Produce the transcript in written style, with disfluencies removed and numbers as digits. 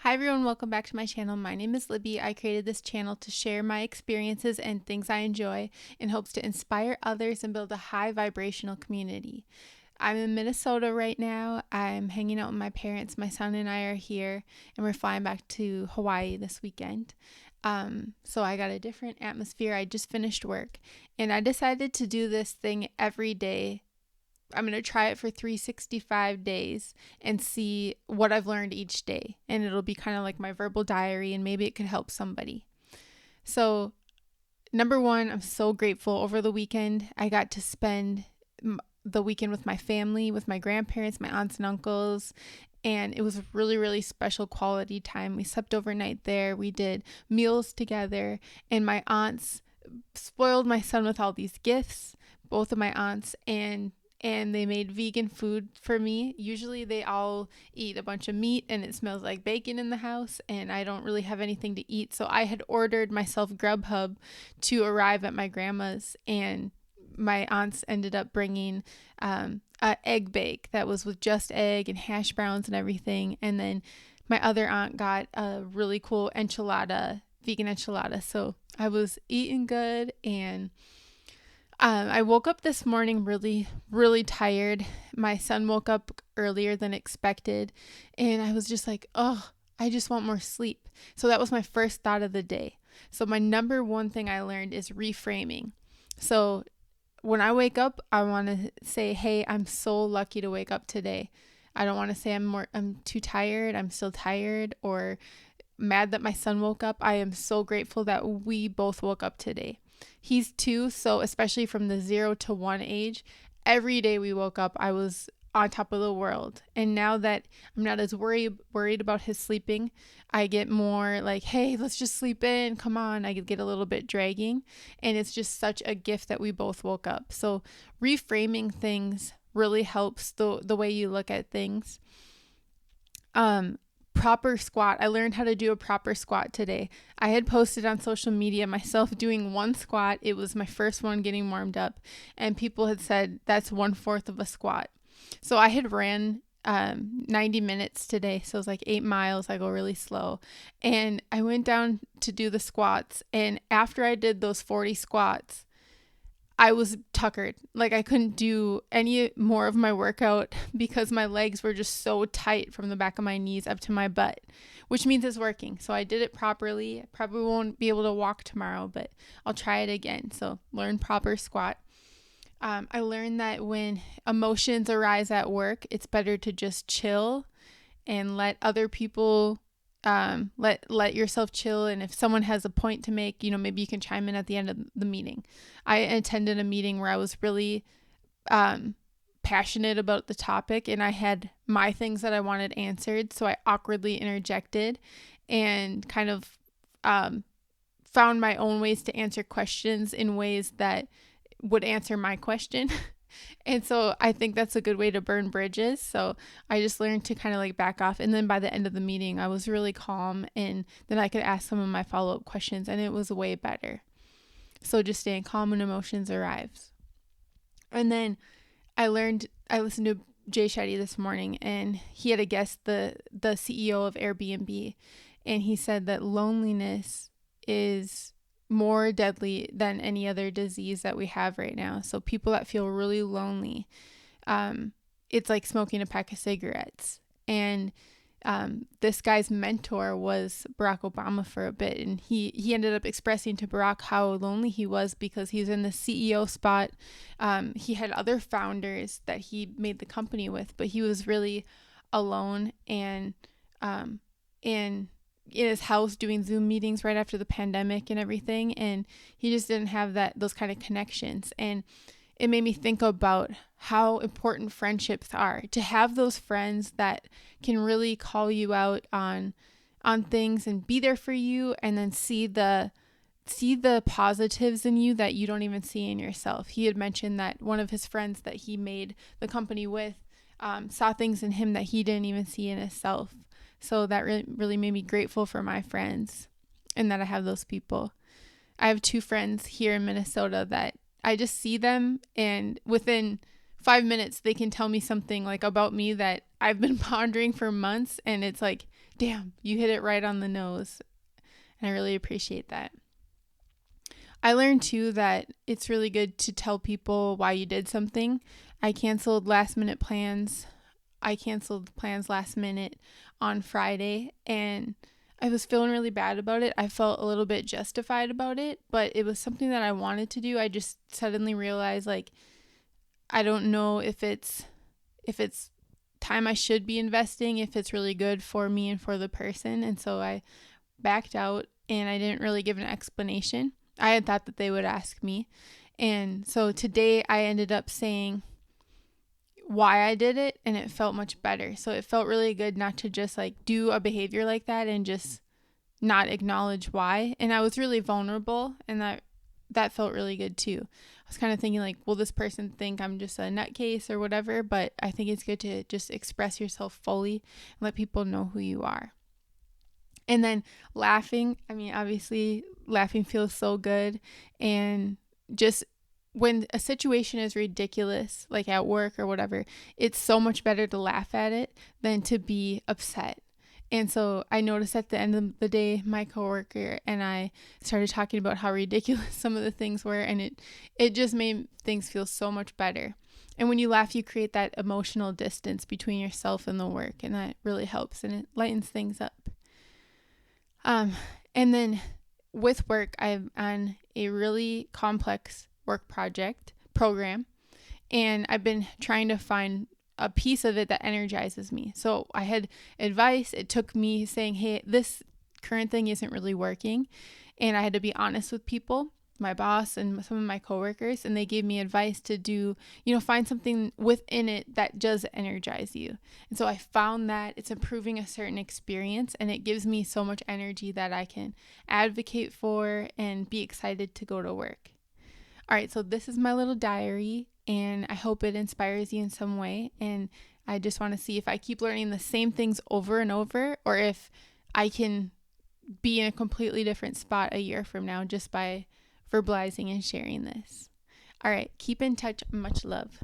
Hi everyone, welcome back to my channel. My name is Libby. I created this channel to share my experiences and things I enjoy in hopes to inspire others and build a high vibrational community. I'm in Minnesota right now. I'm hanging out with my parents. My son and I are here and we're flying back to Hawaii this weekend. So I got a different atmosphere. I just finished work and I decided to do this thing every day. I'm going to try it for 365 days and see what I've learned each day. And it'll be kind of like my verbal diary and maybe it could help somebody. So, number one, I'm so grateful. Over the weekend, I got to spend the weekend with my family, with my grandparents, my aunts and uncles. And it was a really, really special quality time. We slept overnight there. We did meals together. And my aunts spoiled my son with all these gifts, both of my aunts, and they made vegan food for me. Usually they all eat a bunch of meat and it smells like bacon in the house and I don't really have anything to eat. So I had ordered myself Grubhub to arrive at my grandma's, and my aunts ended up bringing an egg bake that was with just egg and hash browns and everything. And then my other aunt got a really cool enchilada, vegan enchilada. So I was eating good, and I woke up this morning really, really tired. My son woke up earlier than expected, and I was just like, oh, I just want more sleep. So that was my first thought of the day. So my number one thing I learned is reframing. So when I wake up, I want to say, hey, I'm so lucky to wake up today. I don't want to say I'm too tired, I'm still tired, or mad that my son woke up. I am so grateful that we both woke up today. He's 2, so especially from the 0 to 1 age, every day we woke up, I was on top of the world. And now that I'm not as worried about his sleeping, I get more like, hey, let's just sleep in. Come on. I get a little bit dragging. And it's just such a gift that we both woke up. So reframing things really helps the way you look at things. Proper squat. I learned how to do a proper squat today. I had posted on social media myself doing one squat. It was my first one getting warmed up, and people had said that's 1/4 of a squat. So I had ran 90 minutes today. So it was like 8 miles. I go really slow. And I went down to do the squats. And after I did those 40 squats, I was tuckered. Like I couldn't do any more of my workout because my legs were just so tight from the back of my knees up to my butt, which means it's working. So I did it properly. I probably won't be able to walk tomorrow, but I'll try it again. So learn proper squat. I learned that when emotions arise at work, it's better to just chill and let other people let yourself chill. And if someone has a point to make, maybe you can chime in at the end of the meeting. I attended a meeting where I was really passionate about the topic, and I had my things that I wanted answered, so I awkwardly interjected and kind of found my own ways to answer questions in ways that would answer my question. And so I think that's a good way to burn bridges. So I just learned to kind of like back off. And then by the end of the meeting, I was really calm, and then I could ask some of my follow-up questions, and it was way better. So just staying calm when emotions arrives. And then I listened to Jay Shetty this morning, and he had a guest, the CEO of Airbnb, and he said that loneliness is more deadly than any other disease that we have right now. So people that feel really lonely, it's like smoking a pack of cigarettes. And this guy's mentor was Barack Obama for a bit, and he ended up expressing to Barack how lonely he was because he was in the CEO spot. He had other founders that he made the company with, but he was really alone and in his house doing Zoom meetings right after the pandemic and everything, and he just didn't have those kind of connections. And it made me think about how important friendships are, to have those friends that can really call you out on things and be there for you, and then see the positives in you that you don't even see in yourself. He had mentioned that one of his friends that he made the company with saw things in him that he didn't even see in himself. So that really, really made me grateful for my friends and that I have those people. I have 2 friends here in Minnesota that I just see them, and within 5 minutes they can tell me something like about me that I've been pondering for months, and it's like Damn, you hit it right on the nose. And I really appreciate that. I learned too that it's really good to tell people why you did something. I canceled last minute plans. I canceled plans last minute on Friday, and I was feeling really bad about it. I felt a little bit justified about it, but it was something that I wanted to do. I just suddenly realized, like, I don't know if it's time I should be investing, if it's really good for me and for the person. And so I backed out, and I didn't really give an explanation. I had thought that they would ask me. And so today I ended up saying why I did it, and it felt much better. So it felt really good not to just like do a behavior like that and just not acknowledge why. And I was really vulnerable, and that felt really good too. I was kind of thinking like, will this person think I'm just a nutcase or whatever? But I think it's good to just express yourself fully and let people know who you are. And then laughing, I mean, obviously laughing feels so good. And just when a situation is ridiculous, like at work or whatever, it's so much better to laugh at it than to be upset. And so I noticed at the end of the day, my coworker and I started talking about how ridiculous some of the things were, and it just made things feel so much better. And when you laugh, you create that emotional distance between yourself and the work, and that really helps, and it lightens things up. And then with work, I'm on a really complex work program, and I've been trying to find a piece of it that energizes me. So I had advice. It took me saying, hey, this current thing isn't really working. And I had to be honest with people, my boss and some of my coworkers, and they gave me advice to do, find something within it that does energize you. And so I found that it's improving a certain experience, and it gives me so much energy that I can advocate for and be excited to go to work. All right, so this is my little diary, and I hope it inspires you in some way. And I just want to see if I keep learning the same things over and over, or if I can be in a completely different spot a year from now just by verbalizing and sharing this. All right, keep in touch. Much love.